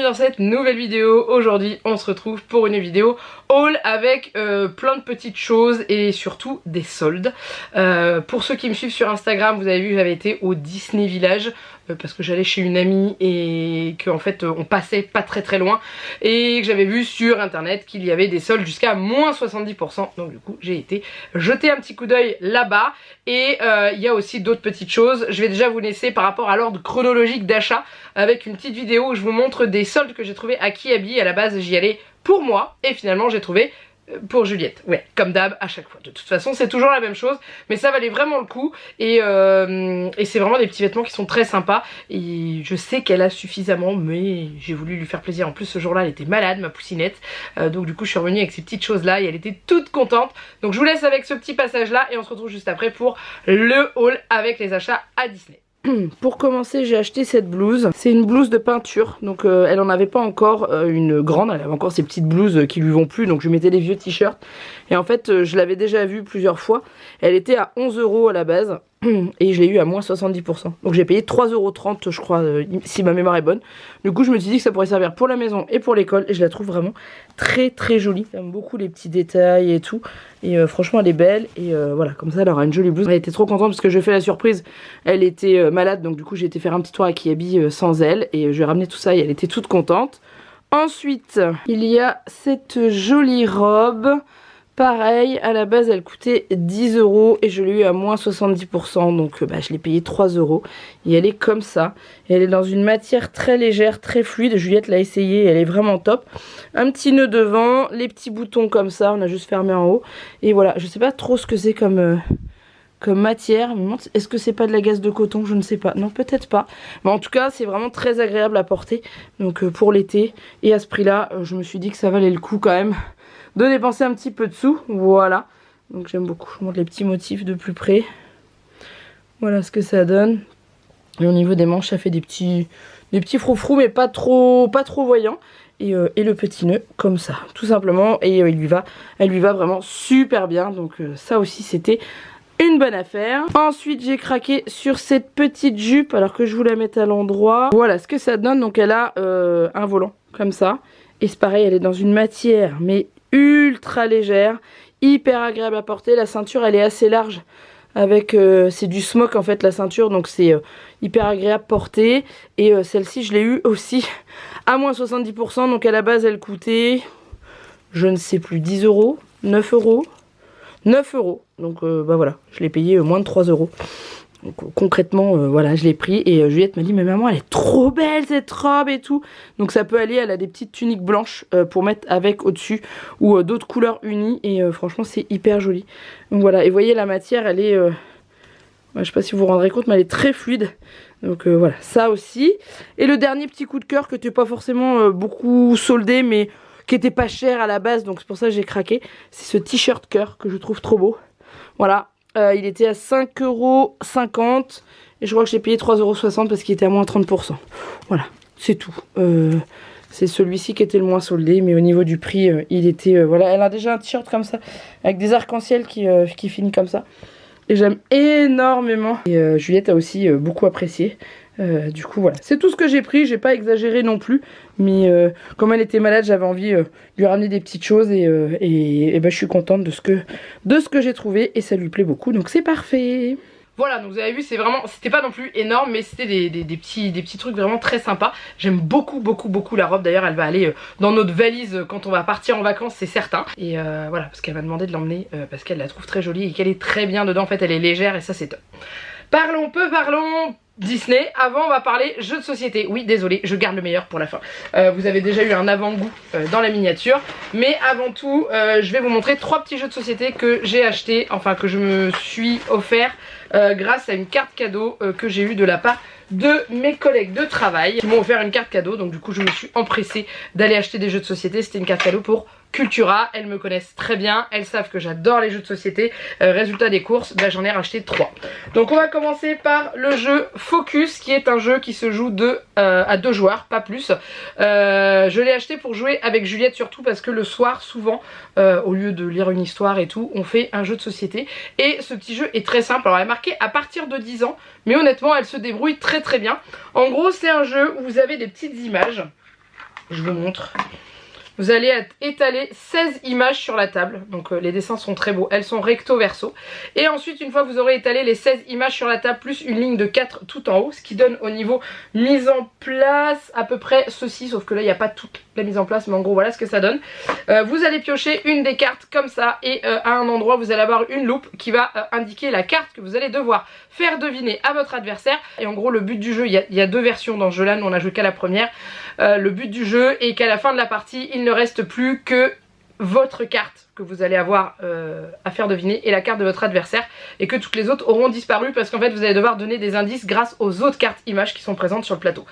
dans cette nouvelle vidéo. Aujourd'hui on se retrouve pour une vidéo haul avec plein de petites choses et surtout des soldes. Pour ceux qui me suivent sur Instagram, vous avez vu que j'avais été au Disney Village parce que j'allais chez une amie et qu'en fait on passait pas très loin et que j'avais vu sur internet qu'il y avait des soldes jusqu'à moins 70%. Donc du coup j'ai été jeter un petit coup d'œil là-bas et il y a aussi d'autres petites choses. Je vais déjà vous laisser par rapport à l'ordre chronologique d'achat avec une petite vidéo où je vous montre des soldes que j'ai trouvé à Kiabi. À la base j'y allais pour moi et finalement j'ai trouvé pour Juliette, ouais, comme d'hab à chaque fois. De toute façon c'est toujours la même chose, mais ça valait vraiment le coup et c'est vraiment des petits vêtements qui sont très sympas et je sais qu'elle a suffisamment, mais j'ai voulu lui faire plaisir. En plus ce jour-là elle était malade, ma poussinette, donc du coup je suis revenue avec ces petites choses là et elle était toute contente. Donc je vous laisse avec ce petit passage là et on se retrouve juste après pour le haul avec les achats à Disney. Pour commencer j'ai acheté cette blouse, c'est une blouse de peinture, donc elle en avait pas encore une grande, elle avait encore ces petites blouses qui lui vont plus, donc je mettais des vieux t-shirts et en fait je l'avais déjà vue plusieurs fois, elle était à 11 € à la base et je l'ai eu à moins 70%, donc j'ai payé 3,30 € je crois si ma mémoire est bonne. Du coup je me suis dit que ça pourrait servir pour la maison et pour l'école et je la trouve vraiment très jolie. J'aime beaucoup les petits détails et tout et franchement elle est belle et voilà, comme ça elle aura une jolie blouse. Elle était trop contente parce que je fais la surprise, elle était malade, donc du coup j'ai été faire un petit tour à Kiabi sans elle et je lui ai ramené tout ça et elle était toute contente. Ensuite il y a cette jolie robe. Pareil, à la base elle coûtait 10 € et je l'ai eu à moins 70%, donc je l'ai payé 3 € et elle est comme ça. Et elle est dans une matière très légère, très fluide, Juliette l'a essayé, elle est vraiment top. Un petit nœud devant, les petits boutons comme ça, on a juste fermé en haut. Et voilà, je sais pas trop ce que c'est comme matière, est-ce que c'est pas de la gaze de coton, je ne sais pas, non peut-être pas, mais en tout cas c'est vraiment très agréable à porter, donc pour l'été, et à ce prix là je me suis dit que ça valait le coup quand même de dépenser un petit peu de sous. Voilà, donc j'aime beaucoup. Je vous montre les petits motifs de plus près, voilà ce que ça donne. Et au niveau des manches ça fait des petits froufrous mais pas trop voyants. Et le petit nœud comme ça tout simplement, et elle lui va vraiment super bien, donc ça aussi c'était une bonne affaire. Ensuite j'ai craqué sur cette petite jupe, alors que je vous la mette à l'endroit. Voilà ce que ça donne, donc elle a un volant comme ça et c'est pareil, elle est dans une matière mais ultra légère, hyper agréable à porter. La ceinture elle est assez large avec c'est du smoke en fait la ceinture, donc c'est hyper agréable à porter. Et celle-ci je l'ai eu aussi à moins 70%, donc à la base elle coûtait je ne sais plus 10 €, 9 €, 9 €, donc voilà, je l'ai payé moins de 3 €. Donc concrètement voilà, je l'ai pris et Juliette m'a dit mais maman elle est trop belle cette robe et tout, donc ça peut aller. Elle a des petites tuniques blanches pour mettre avec au-dessus ou d'autres couleurs unies et franchement c'est hyper joli. Donc voilà, et vous voyez la matière elle est je sais pas si vous vous rendrez compte mais elle est très fluide, donc voilà ça aussi. Et le dernier petit coup de cœur que tu n'es pas forcément beaucoup soldé mais qui était pas cher à la base, donc c'est pour ça que j'ai craqué, c'est ce t-shirt cœur que je trouve trop beau. Voilà. Il était à 5,50 € et je crois que j'ai payé 3,60 € parce qu'il était à moins 30%. Voilà, c'est tout. C'est celui-ci qui était le moins soldé, mais au niveau du prix, il était... voilà, elle a déjà un t-shirt comme ça, avec des arcs-en-ciel qui finit comme ça. Et j'aime énormément. Et Juliette a aussi beaucoup apprécié. Du coup voilà, c'est tout ce que j'ai pris, j'ai pas exagéré non plus, mais comme elle était malade j'avais envie de lui ramener des petites choses et je suis contente de ce que j'ai trouvé et ça lui plaît beaucoup, donc c'est parfait. Voilà, donc vous avez vu, c'est vraiment, c'était pas non plus énorme, mais c'était des petits trucs vraiment très sympas. J'aime beaucoup la robe, d'ailleurs elle va aller dans notre valise quand on va partir en vacances, c'est certain. Et voilà, parce qu'elle m'a demandé de l'emmener parce qu'elle la trouve très jolie et qu'elle est très bien dedans, en fait elle est légère et ça c'est top. Parlons Disney. Avant on va parler jeux de société. Oui désolé, je garde le meilleur pour la fin. Vous avez déjà eu un avant-goût dans la miniature, mais avant tout je vais vous montrer 3 petits jeux de société que j'ai acheté, enfin que je me suis offert grâce à une carte cadeau que j'ai eue de la part de mes collègues de travail qui m'ont offert une carte cadeau. Donc du coup je me suis empressée d'aller acheter des jeux de société. C'était une carte cadeau pour Cultura, elles me connaissent très bien, elles savent que j'adore les jeux de société. Résultat des courses, j'en ai racheté 3. Donc on va commencer par le jeu Focus, qui est un jeu qui se joue à 2 joueurs, pas plus. Je l'ai acheté pour jouer avec Juliette, surtout parce que le soir souvent au lieu de lire une histoire et tout, on fait un jeu de société. Et ce petit jeu est très simple, alors elle est marquée à partir de 10 ans, mais honnêtement elle se débrouille très bien. En gros c'est un jeu où vous avez des petites images je vous montre. Vous allez étaler 16 images sur la table, donc les dessins sont très beaux, elles sont recto verso. Et ensuite, une fois que vous aurez étalé les 16 images sur la table, plus une ligne de 4 tout en haut, ce qui donne au niveau mise en place à peu près ceci, sauf que là il n'y a pas toute la mise en place, mais en gros voilà ce que ça donne. Vous allez piocher une des cartes comme ça, et à un endroit vous allez avoir une loupe qui va indiquer la carte que vous allez devoir faire deviner à votre adversaire. Et en gros le but du jeu, il y a deux versions dans ce jeu là, nous on a joué qu'à la première. Le but du jeu est qu'à la fin de la partie, il ne reste plus que votre carte que vous allez avoir à faire deviner et la carte de votre adversaire, et que toutes les autres auront disparu parce qu'en fait vous allez devoir donner des indices grâce aux autres cartes images qui sont présentes sur le plateau.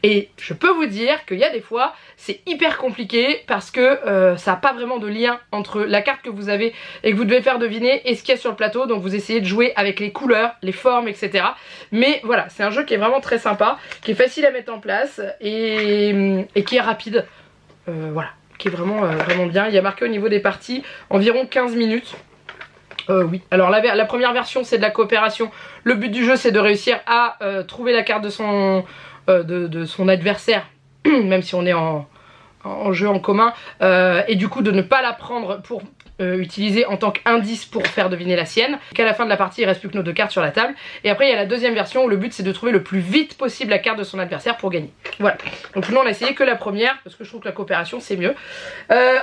Et je peux vous dire qu'il y a des fois c'est hyper compliqué parce que ça n'a pas vraiment de lien entre la carte que vous avez et que vous devez faire deviner et ce qu'il y a sur le plateau, donc vous essayez de jouer avec les couleurs, les formes, etc. Mais voilà, c'est un jeu qui est vraiment très sympa, qui est facile à mettre en place et qui est rapide. Voilà, qui est vraiment, vraiment bien. Il y a marqué au niveau des parties environ 15 minutes. Oui, alors la première version c'est de la coopération. Le but du jeu c'est de réussir à trouver la carte de son adversaire, même si on est en jeu en commun, et du coup de ne pas la prendre pour utiliser en tant qu'indice pour faire deviner la sienne. Qu'à la fin de la partie il reste plus que nos deux cartes sur la table. Et après il y a la deuxième version où le but c'est de trouver le plus vite possible la carte de son adversaire pour gagner. Voilà, donc nous on a essayé que la première parce que je trouve que la coopération c'est mieux.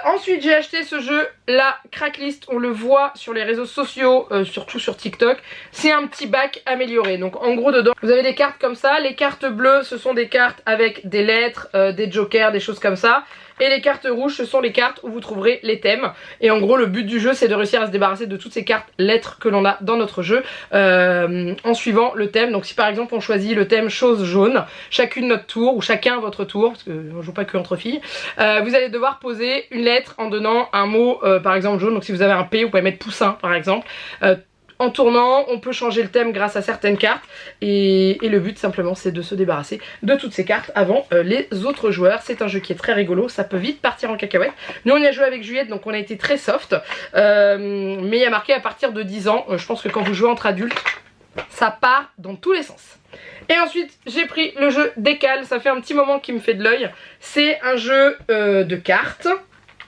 Ensuite j'ai acheté ce jeu, la Cracklist, on le voit sur les réseaux sociaux, surtout sur TikTok. C'est un petit bac amélioré, donc en gros dedans vous avez des cartes comme ça. Les cartes bleues ce sont des cartes avec des lettres, des jokers, des choses comme ça. Et les cartes rouges ce sont les cartes où vous trouverez les thèmes. Et en gros le but du jeu c'est de réussir à se débarrasser de toutes ces cartes lettres que l'on a dans notre jeu en suivant le thème. Donc si par exemple on choisit le thème chose jaune, chacune notre tour ou chacun votre tour, parce qu'on ne joue pas que entre filles, vous allez devoir poser une lettre en donnant un mot par exemple jaune. Donc si vous avez un P vous pouvez mettre poussin par exemple. En tournant, on peut changer le thème grâce à certaines cartes et le but simplement c'est de se débarrasser de toutes ces cartes avant les autres joueurs. C'est un jeu qui est très rigolo, ça peut vite partir en cacahuète. Nous on y a joué avec Juliette donc on a été très soft, mais il y a marqué à partir de 10 ans. Je pense que quand vous jouez entre adultes, ça part dans tous les sens. Et ensuite j'ai pris le jeu Décale, ça fait un petit moment qu'il me fait de l'œil. C'est un jeu de cartes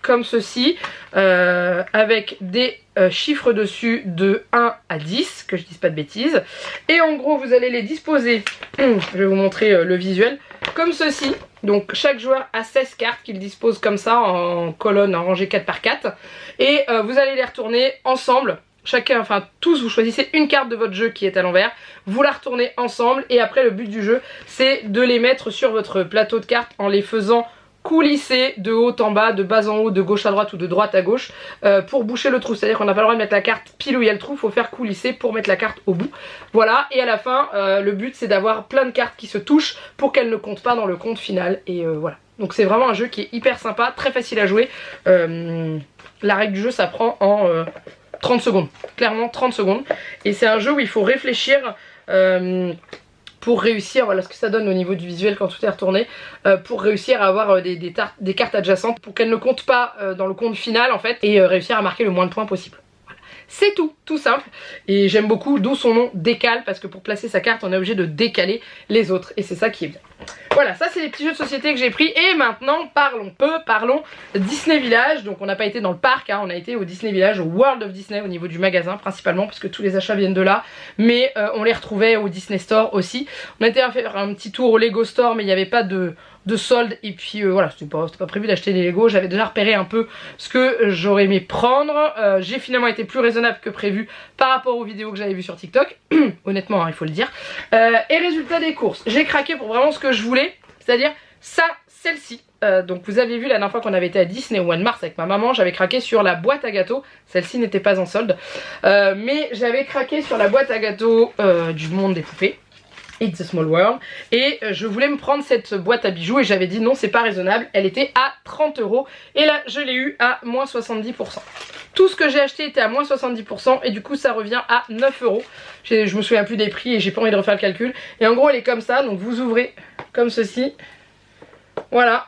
comme ceci, avec des chiffres dessus de 1 à 10, que je dise pas de bêtises. Et en gros vous allez les disposer, je vais vous montrer le visuel, comme ceci. Donc chaque joueur a 16 cartes qu'il dispose comme ça en colonne, en rangée 4 par 4. Et vous allez les retourner ensemble. Chacun, enfin tous, vous choisissez une carte de votre jeu qui est à l'envers, vous la retournez ensemble et après le but du jeu c'est de les mettre sur votre plateau de cartes en les faisant coulisser de haut en bas, de bas en haut, de gauche à droite ou de droite à gauche pour boucher le trou. C'est-à-dire qu'on n'a pas le droit de mettre la carte pile où il y a le trou, il faut faire coulisser pour mettre la carte au bout. Voilà, et à la fin, le but c'est d'avoir plein de cartes qui se touchent pour qu'elles ne comptent pas dans le compte final. Et voilà. Donc c'est vraiment un jeu qui est hyper sympa, très facile à jouer. La règle du jeu ça prend en 30 secondes, clairement 30 secondes. Et c'est un jeu où il faut réfléchir pour réussir, voilà ce que ça donne au niveau du visuel quand tout est retourné, pour réussir à avoir des cartes adjacentes pour qu'elles ne comptent pas dans le compte final en fait, et réussir à marquer le moins de points possible. Voilà. C'est tout simple, et j'aime beaucoup, d'où son nom Décale, parce que pour placer sa carte on est obligé de décaler les autres, et c'est ça qui est bien. Voilà, ça c'est les petits jeux de société que j'ai pris. Et maintenant parlons Disney Village. Donc on n'a pas été dans le parc, hein, on a été au Disney Village, au World of Disney, au niveau du magasin principalement, parce que tous les achats viennent de là. Mais on les retrouvait au Disney Store aussi. On a été faire un petit tour au Lego Store, mais il n'y avait pas de solde. Et puis voilà, c'était pas prévu d'acheter des Lego. J'avais déjà repéré un peu ce que j'aurais aimé prendre. J'ai finalement été plus raisonnable que prévu par rapport aux vidéos que j'avais vues sur TikTok. Honnêtement, hein, il faut le dire. Et résultat des courses, j'ai craqué pour vraiment ce que je voulais, c'est-à-dire celle-ci. Donc vous avez vu la dernière fois qu'on avait été à Disney au mois de mars avec ma maman, j'avais craqué sur la boîte à gâteaux. Celle-ci n'était pas en solde, mais j'avais craqué sur la boîte à gâteaux du monde des poupées, It's a Small World. Et je voulais me prendre cette boîte à bijoux et j'avais dit non, c'est pas raisonnable. Elle était à 30 €. Et là je l'ai eu à moins 70%. Tout ce que j'ai acheté était à moins 70% et du coup ça revient à 9 €. Je me souviens plus des prix et j'ai pas envie de refaire le calcul. Et en gros elle est comme ça, donc vous ouvrez comme ceci. Voilà.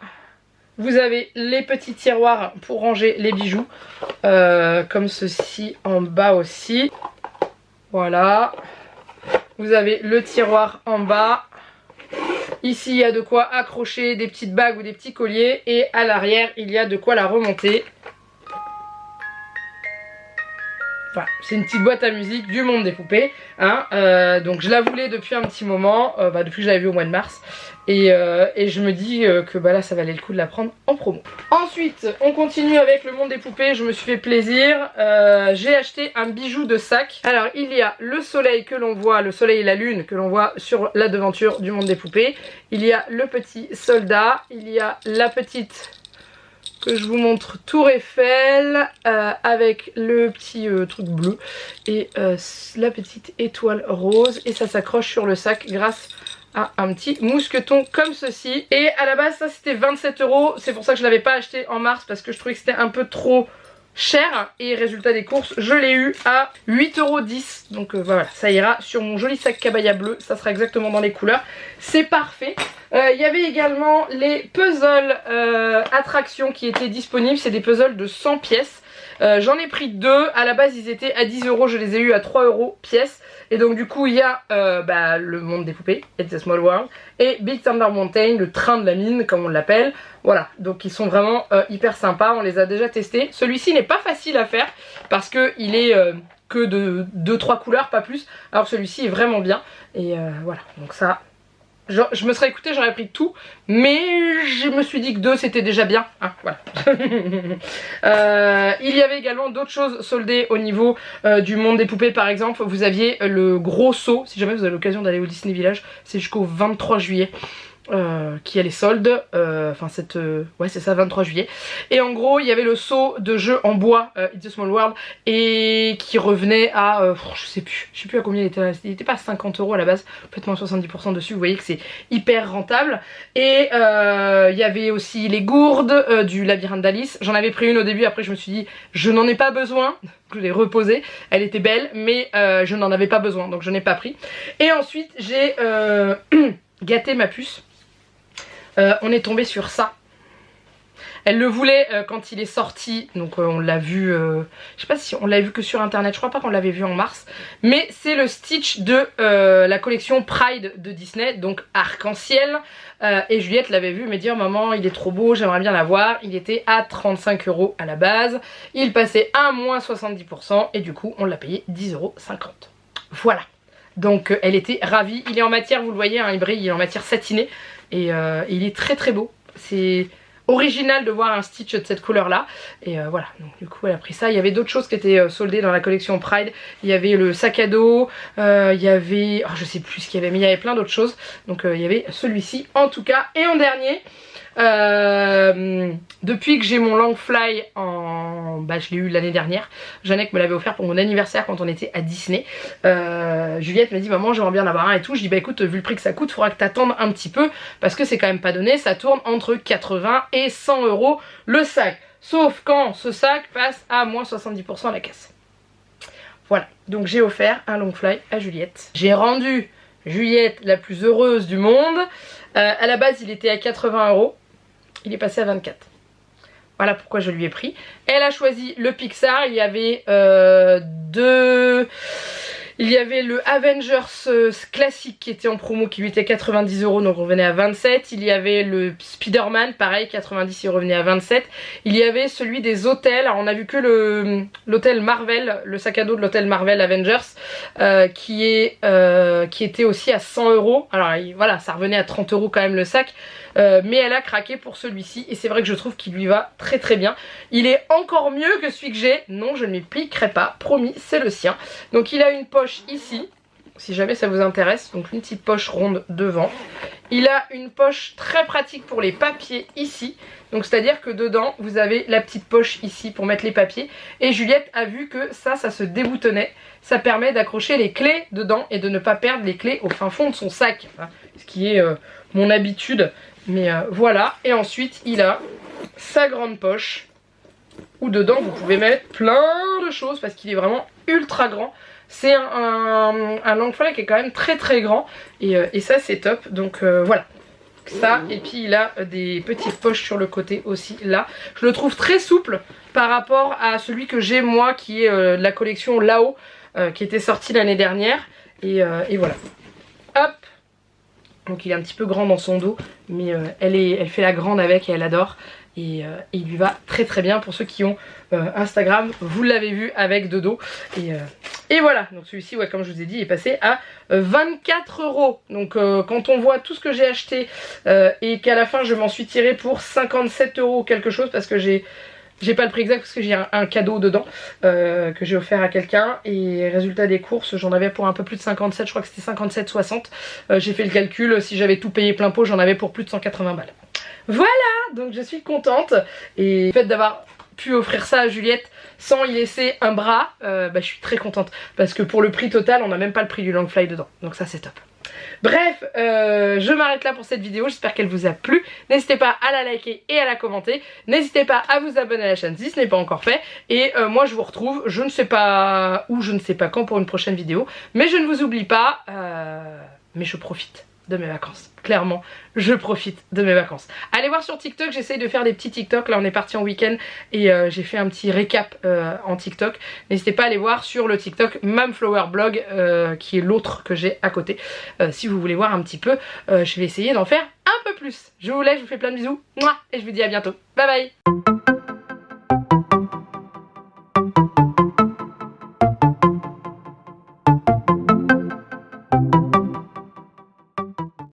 Vous avez les petits tiroirs pour ranger les bijoux. Comme ceci en bas aussi. Voilà. Vous avez le tiroir en bas. Ici il y a de quoi accrocher des petites bagues ou des petits colliers. Et à l'arrière il y a de quoi la remonter. Voilà, c'est une petite boîte à musique du monde des poupées, hein. Donc je la voulais depuis un petit moment, depuis que je l'avais vue au mois de mars. Et je me dis que là ça valait le coup de la prendre en promo. Ensuite on continue avec le monde des poupées, je me suis fait plaisir. J'ai acheté un bijou de sac. Alors il y a le soleil que l'on voit, le soleil et la lune que l'on voit sur la devanture du monde des poupées. Il y a le petit soldat, il y a la petite... que je vous montre, Tour Eiffel avec le petit truc bleu et la petite étoile rose, et ça s'accroche sur le sac grâce à un petit mousqueton comme ceci. Et à la base ça c'était 27 €, c'est pour ça que je l'avais pas acheté en mars parce que je trouvais que c'était un peu trop cher, et résultat des courses je l'ai eu à 8,10 €. Donc voilà, ça ira sur mon joli sac cabaya bleu, ça sera exactement dans les couleurs, c'est parfait. Il y avait également les puzzles attractions qui étaient disponibles, c'est des puzzles de 100 pièces. J'en ai pris deux, à la base ils étaient à 10 €, je les ai eu à 3 € pièce. Et donc du coup il y a le monde des poupées, It's a Small World, et Big Thunder Mountain, le train de la mine comme on l'appelle. Voilà, donc ils sont vraiment hyper sympas, on les a déjà testés. Celui-ci n'est pas facile à faire parce qu'il est que de 2-3 couleurs, pas plus. Alors celui-ci est vraiment bien, et voilà, donc ça... je me serais écoutée, j'aurais pris tout, mais je me suis dit que 2 c'était déjà bien, hein, voilà. Il y avait également d'autres choses soldées au niveau du monde des poupées. Par exemple vous aviez le gros seau, si jamais vous avez l'occasion d'aller au Disney Village, c'est jusqu'au 23 juillet. Qui a les soldes, ouais c'est ça, 23 juillet. Et en gros il y avait le seau de jeu en bois It's a Small World, et qui revenait à je sais plus à combien il était pas à 50 € à la base, peut-être moins 70% dessus. Vous voyez que c'est hyper rentable. Et il y avait aussi les gourdes du labyrinthe d'Alice. J'en avais pris une au début, après je me suis dit je n'en ai pas besoin, je l'ai reposée, elle était belle mais je n'en avais pas besoin, donc je n'ai pas pris. Et ensuite j'ai gâté ma puce. On est tombé sur ça. Elle le voulait quand il est sorti, donc on l'a vu, je sais pas si on l'a vu que sur internet, je crois pas qu'on l'avait vu en mars, mais c'est le Stitch de la collection Pride de Disney, donc arc-en-ciel, et Juliette l'avait vu, me dit oh, maman il est trop beau, j'aimerais bien l'avoir. Il était à 35 € à la base, il passait à moins 70% et du coup on l'a payé 10,50 €. Voilà, donc elle était ravie. Il est en matière, vous le voyez, hein, il brille, il est en matière satinée. Et il est très très beau. C'est original de voir un Stitch de cette couleur là. Et voilà, donc du coup elle a pris ça. Il y avait d'autres choses qui étaient soldées dans la collection Pride. Il y avait le sac à dos, il y avait... oh, je sais plus ce qu'il y avait, mais il y avait plein d'autres choses. Donc il y avait celui-ci en tout cas. Et en dernier, depuis que j'ai mon Longfly en... je l'ai eu l'année dernière, Jeannette me l'avait offert pour mon anniversaire quand on était à Disney. Juliette m'a dit maman j'aimerais bien en avoir un et tout. Je dis bah écoute, vu le prix que ça coûte, faudra que t'attendes un petit peu parce que c'est quand même pas donné, ça tourne entre 80 et 100 € le sac, sauf quand ce sac passe à moins 70% à la caisse. Voilà, donc j'ai offert un Longfly à Juliette. J'ai rendu Juliette la plus heureuse du monde. À la base il était à 80 €. Il est passé à 24. Voilà pourquoi je lui ai pris. Elle a choisi le Pixar. Il y avait il y avait le Avengers classique qui était en promo, qui lui était 90 €, donc revenait à 27. Il y avait le Spider-Man, pareil, 90, il revenait à 27. Il y avait celui des hôtels. Alors on a vu que l'hôtel Marvel, le sac à dos de l'hôtel Marvel Avengers, qui était aussi à 100 €. Alors voilà, ça revenait à 30 € quand même le sac. Mais elle a craqué pour celui-ci et c'est vrai que je trouve qu'il lui va très très bien. Il est encore mieux que celui que j'ai. Non, je ne m'y pliquerai pas, promis, c'est le sien. Donc il a une poche ici, si jamais ça vous intéresse, donc une petite poche ronde devant. Il a une poche très pratique pour les papiers ici, donc c'est à dire que dedans vous avez la petite poche ici pour mettre les papiers. Et Juliette a vu que ça se déboutonnait, ça permet d'accrocher les clés dedans et de ne pas perdre les clés au fin fond de son sac, hein, ce qui est mon habitude. Mais voilà, et ensuite il a sa grande poche où dedans vous pouvez mettre plein de choses parce qu'il est vraiment ultra grand. C'est un Longfly qui est quand même très très grand et ça c'est top. Donc voilà, ça, et puis il a des petites poches sur le côté aussi là. Je le trouve très souple par rapport à celui que j'ai moi qui est de la collection Lao qui était sorti l'année dernière. Et voilà, hop, Donc il est un petit peu grand dans son dos, mais elle fait la grande avec et elle adore. Et il lui va très très bien. Pour ceux qui ont Instagram, vous l'avez vu avec de dos. Et voilà, donc celui-ci, ouais, comme je vous ai dit, est passé à 24 €. Donc quand on voit tout ce que j'ai acheté et qu'à la fin je m'en suis tirée pour 57 € quelque chose, parce que j'ai pas le prix exact parce que j'ai un cadeau dedans que j'ai offert à quelqu'un, et résultat des courses j'en avais pour un peu plus de 57, je crois que c'était 57,60. J'ai fait le calcul, si j'avais tout payé plein pot j'en avais pour plus de 180 balles. Voilà, donc je suis contente, et le fait d'avoir pu offrir ça à Juliette sans y laisser un bras, je suis très contente parce que pour le prix total on n'a même pas le prix du Longfly dedans, donc ça c'est top. Bref, je m'arrête là pour cette vidéo, j'espère qu'elle vous a plu. N'hésitez pas à la liker et à la commenter. N'hésitez pas à vous abonner à la chaîne si ce n'est pas encore fait. Et moi je vous retrouve, je ne sais pas où, je ne sais pas quand pour une prochaine vidéo. Mais je ne vous oublie pas, mais je profite de mes vacances. Clairement, je profite de mes vacances. Allez voir sur TikTok, j'essaye de faire des petits TikTok. Là on est parti en week-end et j'ai fait un petit récap en TikTok. N'hésitez pas à aller voir sur le TikTok Mamflower Blog qui est l'autre que j'ai à côté. Si vous voulez voir un petit peu, je vais essayer d'en faire un peu plus. Je vous laisse, je vous fais plein de bisous. Mouah, et je vous dis à bientôt. Bye bye.